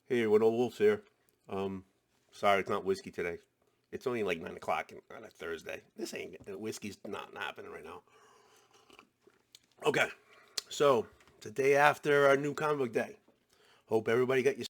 Hey, what old wolves here. Sorry, it's not whiskey today. It's only like 9 o'clock on a Thursday. This ain't whiskey's not happening right now. Okay, so it's the day after our new comic book day. Hope everybody got your.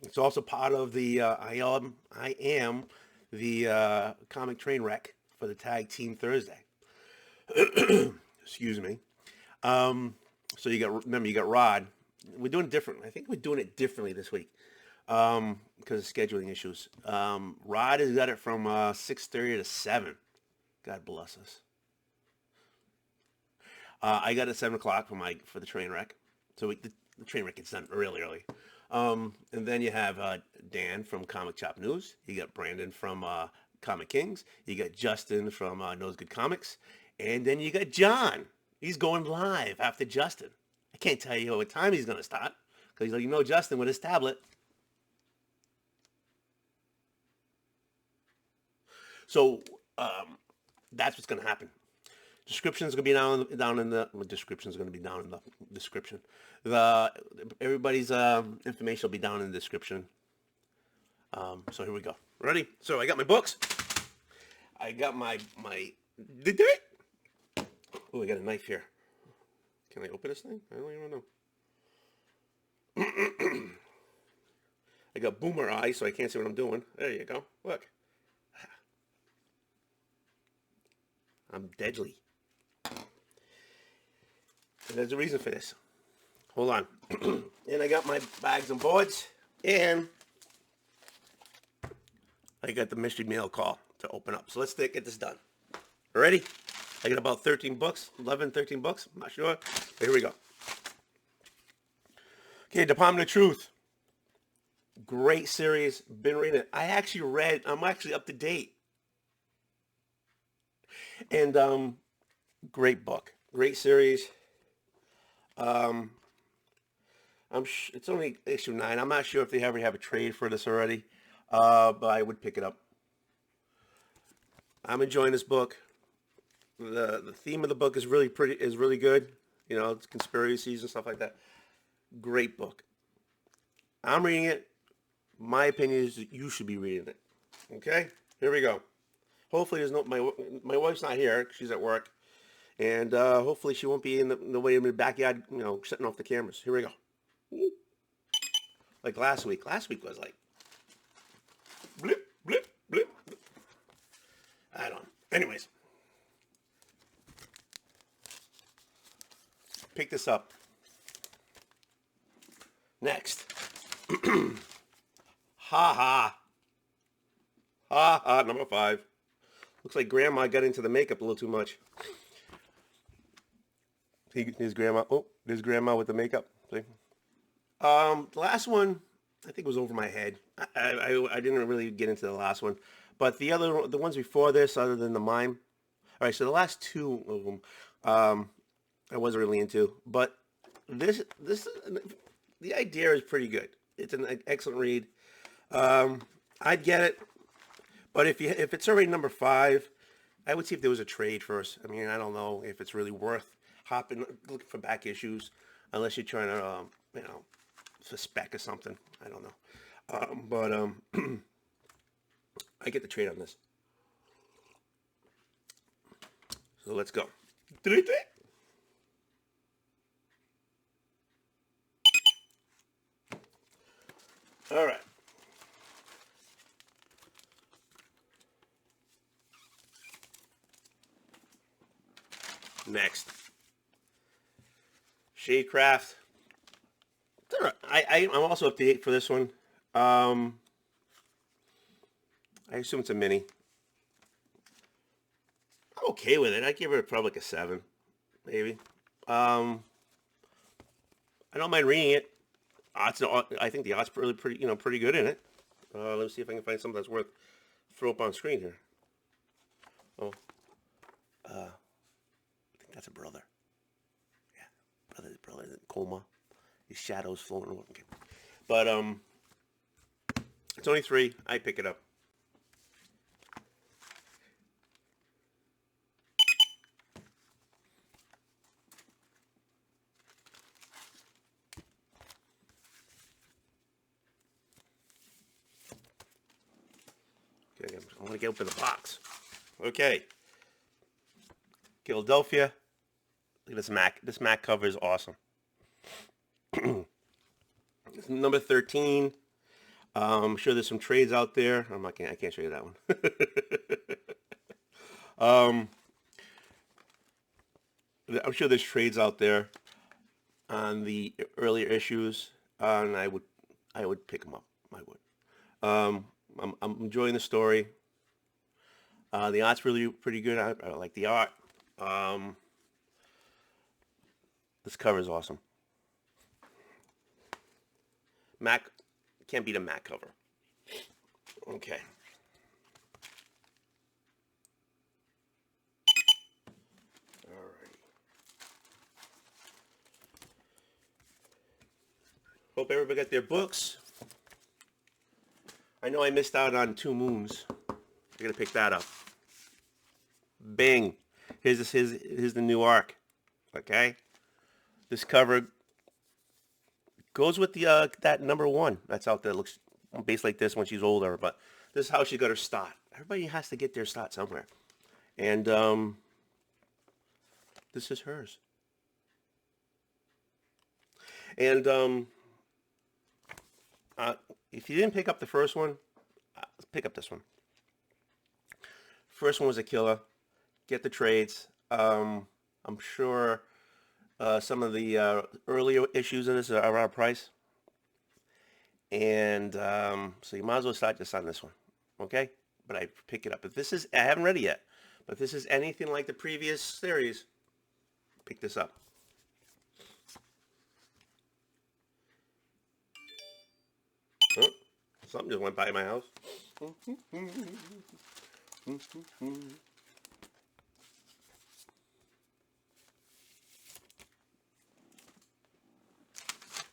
It's also part of the I am the comic train wreck for the tag team Thursday. Excuse me. So you got Rod. We're doing it different. I think we're doing it differently this week because of scheduling issues. Rod has got it from 6:30 to 7. God bless us. I got it at 7 o'clock for the train wreck. So the train wreck gets done really early. And then you have Dan from Comic Chop News. You got Brandon from ComixKings. You got Justin from Knows Good Comics. And then you got John. He's going live after Justin. I can't tell you what time he's going to start because Justin with his tablet. So that's what's going to happen. Description is going to be down in the description. Everybody's information will be down in the description. So here we go. Ready? So I got my books. I got my. Oh, I got a knife here. Can I open this thing? I don't even know. I got boomer eyes, so I can't see what I'm doing. There you go. Look. I'm deadly. And there's a reason for this. Hold on. And I got my bags and boards. And I got the mystery mail call to open up. So let's get this done. Ready? I got about 13 books. 11, 13 books. I'm not sure. But here we go. Okay, Department of Truth. Great series. Been reading it. I'm actually up to date. And great book. Great series. It's only issue 9. I'm not sure if they ever have a trade for this already, but I would pick it up. I'm enjoying this book. The theme of the book is really good. It's conspiracies and stuff like that. Great book. I'm reading it. My opinion is that you should be reading it. Okay, here we go. Hopefully my wife's not here. She's at work. And hopefully she won't be in the way in the backyard, setting off the cameras. Here we go. Like last week. Last week was like blip, blip, blip. I don't know. Anyways. Pick this up. Next. Ha ha. Ha ha, number 5. Looks like Grandma got into the makeup a little too much. There's Grandma. Oh, there's Grandma with the makeup. See? The last one, I think was over my head. I didn't really get into the last one. But the ones before this, other than the mime. All right, so the last 2 of them, I wasn't really into. But the idea is pretty good. It's an excellent read. I'd get it. But if it's already number 5, I would see if there was a trade first. I mean, I don't know if it's really worth looking for back issues, unless you're trying to, suspect or something. I don't know. But I get the trade on this. So let's go. All right. Next. Shadecraft. I'm also up to date for this one. I assume it's a mini. I'm okay with it. I give it probably like a 7, maybe. I don't mind reading it. I think the art's pretty good in it. Let me see if I can find something that's worth throw up on screen here. Oh, I think that's a brother. Yeah, brother in coma. His shadows floating around. Okay. But it's only 3. I pick it up. I want to get open the box. Okay. Philadelphia. Look at this Mac. This Mac cover is awesome. Number 13. I'm sure there's some trades out there. I can't show you that one. I'm sure there's trades out there on the earlier issues, and I would pick them up. I would. I'm enjoying the story. The art's really pretty good. I like the art. This cover is awesome. Mac, can't beat a Mac cover. Okay. Alright. Hope everybody got their books. I know I missed out on Two Moons. I gotta pick that up. Bing. Here's the new arc. Okay. This cover goes with the that number 1 that's out there. It looks based like this when she's older, but this is how she got her start. Everybody has to get their start somewhere, and this is hers. And if you didn't pick up the first one, pick up this one. First one was a killer. Get the trades. I'm sure some of the earlier issues of this are around price. And so you might as well start just on this one. Okay? But I pick it up. If this is, I haven't read it yet, but if this is anything like the previous series, pick this up. Oh, something just went by my house.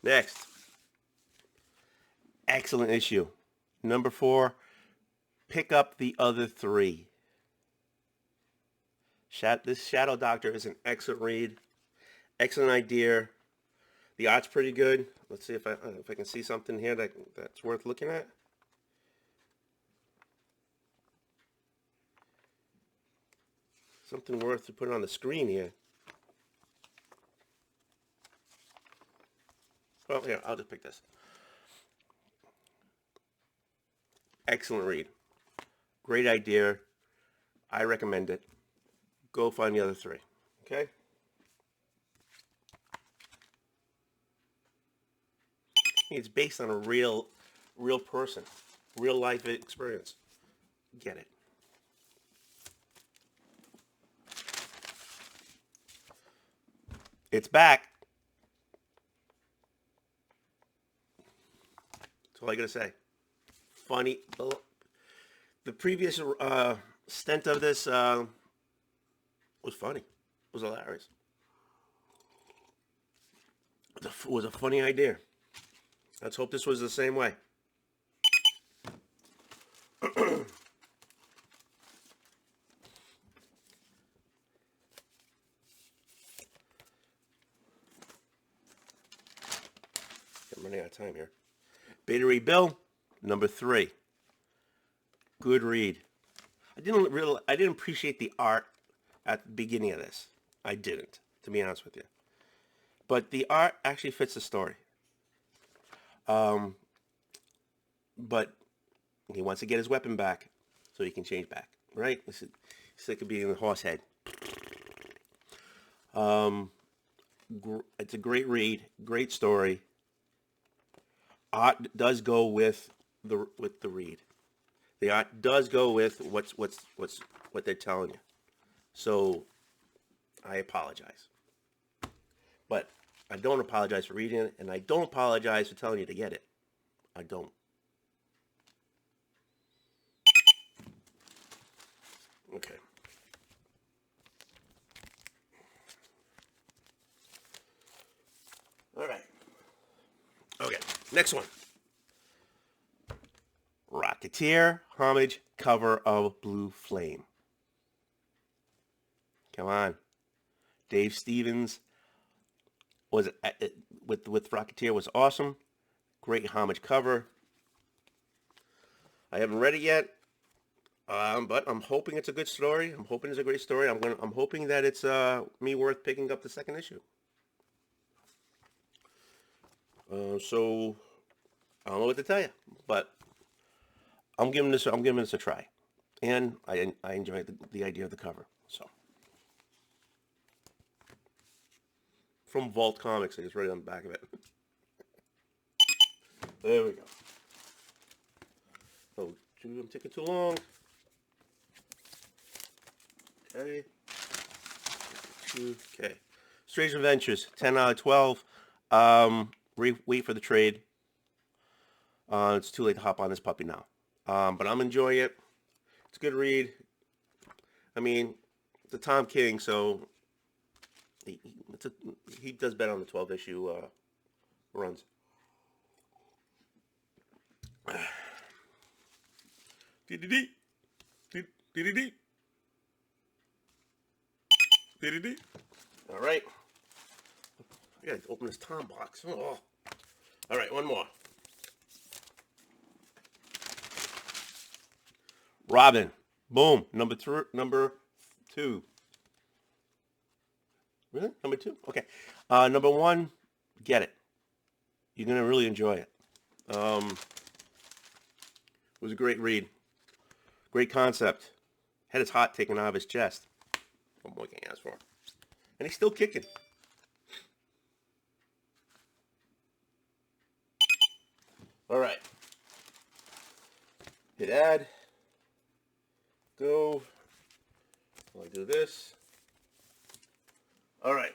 Next. Excellent issue. Number 4. Pick up the other 3. This Shadow Doctor is an excellent read. Excellent idea. The art's pretty good. Let's see if I can see something here that's worth looking at. Something worth to put on the screen here. Well, here, I'll just pick this. Excellent read. Great idea. I recommend it. Go find the other 3. Okay? It's based on a real person. Real life experience. Get it. It's back. That's all I gotta say. Funny. The previous stent of this was funny. It was hilarious. It was a funny idea. Let's hope this was the same way. I'm running out of time here. Baitery Bill, number 3. Good read. I didn't appreciate the art at the beginning of this. I didn't, to be honest with you. But the art actually fits the story. But he wants to get his weapon back so he can change back, right? He's sick of being the horse head. It's a great read, great story. Art does go with the read. The art does go with what they're telling you. So I apologize. But I don't apologize for reading it, and I don't apologize for telling you to get it. I don't. Okay. All right. Okay, next one. Rocketeer, homage, cover of Blue Flame. Come on. Dave Stevens was with Rocketeer was awesome. Great homage cover. I haven't read it yet. But I'm hoping it's a good story. I'm hoping it's a great story. I'm hoping that it's me worth picking up the second issue. So I don't know what to tell you, but I'm giving this a try, and I enjoy the idea of the cover. So from Vault Comics, I just read it on the back of it. There we go. Oh, I'm taking too long. Okay. Okay. Strange Adventures, 10 out of 12. Wait for the trade. It's too late to hop on this puppy now. But I'm enjoying it. It's a good read. I mean, it's a Tom King, so he does better on the 12 issue runs. All right. I gotta open this Tom box. Oh. All right, one more. Robin. Boom. Number 2. Really? Number 2? Okay. Number 1, get it. You're going to really enjoy it. It was a great read. Great concept. Head is hot taken out of his chest. What more can you ask for? And he's still kicking. All right. Hit add. Go. I'll do this. All right.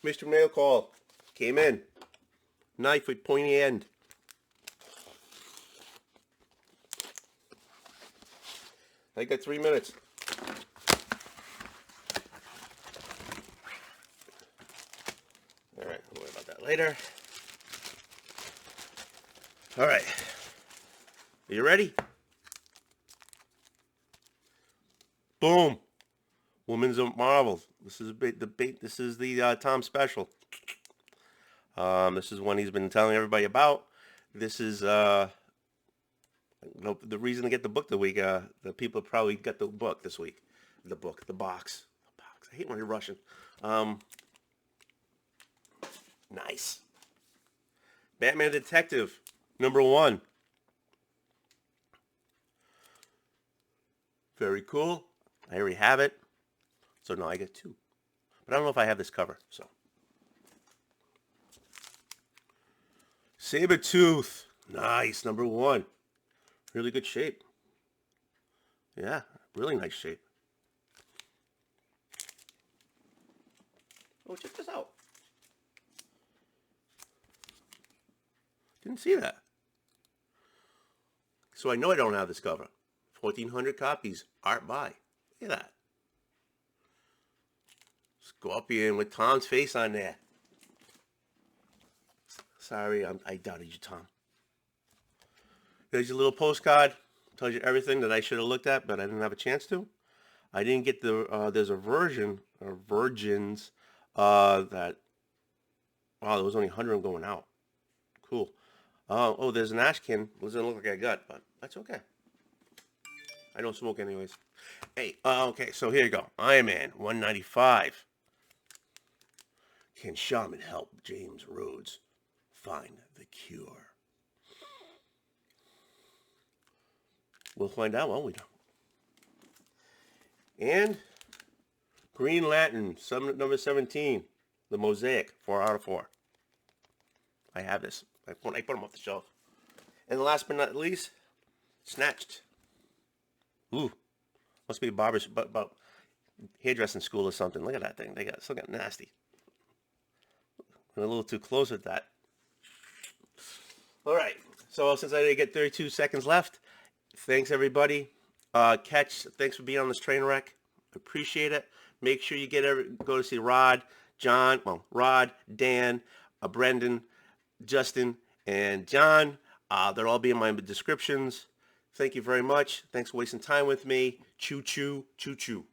Mr. Mail Call came in. Knife with pointy end. I got 3 minutes. All right, we'll worry about that later. All right. Are you ready? Boom. Women's Marvels. This is This is the Tom special. This is one he's been telling everybody about. This is the reason to get the book the week. The people probably got the book this week. The box. I hate when you're Russian. Nice. Batman Detective, number 1. Very cool. I already have it. So now I get 2. But I don't know if I have this cover, so. Sabretooth. Nice, number 1. Really good shape. Yeah, really nice shape. Oh, check this out. Didn't see that. So I know I don't have this cover. 1,400 copies. Art by. Look at that. Scorpion with Tom's face on there. Sorry, I doubted you, Tom. There's your little postcard. Tells you everything that I should have looked at, but I didn't have a chance to. I didn't get the, there's a version, or virgins, that, wow, there was only 100 going out. Cool. Oh, there's an Ashkin. Doesn't look like I got, but that's okay. I don't smoke anyways. Hey, okay, so here you go. Iron Man, 195. Can Shaman help James Rhodes find the cure? We'll find out, won't we? And Green Lantern, number 17. The Mosaic, 4 out of 4. I have this. I put them off the shelf. And last but not least, Snatched. Ooh, must be a barber's, about hairdressing school or something. Look at that thing. They still got nasty. I'm a little too close with that. All right. So since I didn't get 32 seconds left, thanks everybody. Thanks for being on this train wreck. Appreciate it. Make sure you go to see Rod, Dan, Brendan, Justin, and John. They'll all be in my descriptions. Thank you very much. Thanks for wasting time with me. Choo choo, choo choo.